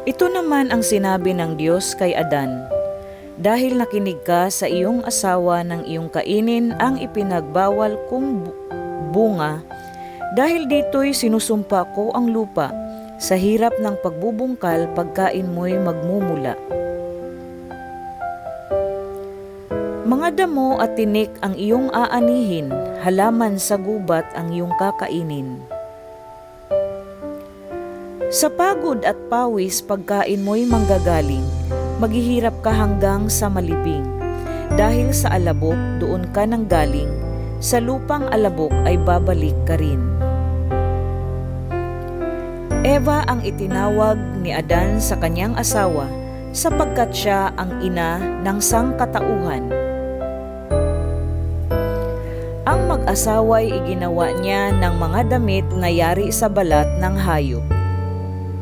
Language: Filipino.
Ito naman ang sinabi ng Diyos kay Adan, "Dahil nakinig ka sa iyong asawa ng iyong kainin ang ipinagbawal kong bunga, dahil dito'y sinusumpa ko ang lupa, sa hirap ng pagbubungkal pagkain mo'y magmumula. Mga damo at tinik ang iyong aanihin, halaman sa gubat ang iyong kakainin. Sa pagod at pawis pagkain mo'y manggagaling, maghihirap ka hanggang sa malibing. Dahil sa alabok doon ka nanggaling, sa lupang alabok ay babalik ka rin." Eva ang itinawag ni Adan sa kanyang asawa sapagkat siya ang ina ng sangkatauhan. Ang mag-asawa'y iginawa niya ng mga damit na yari sa balat ng hayop.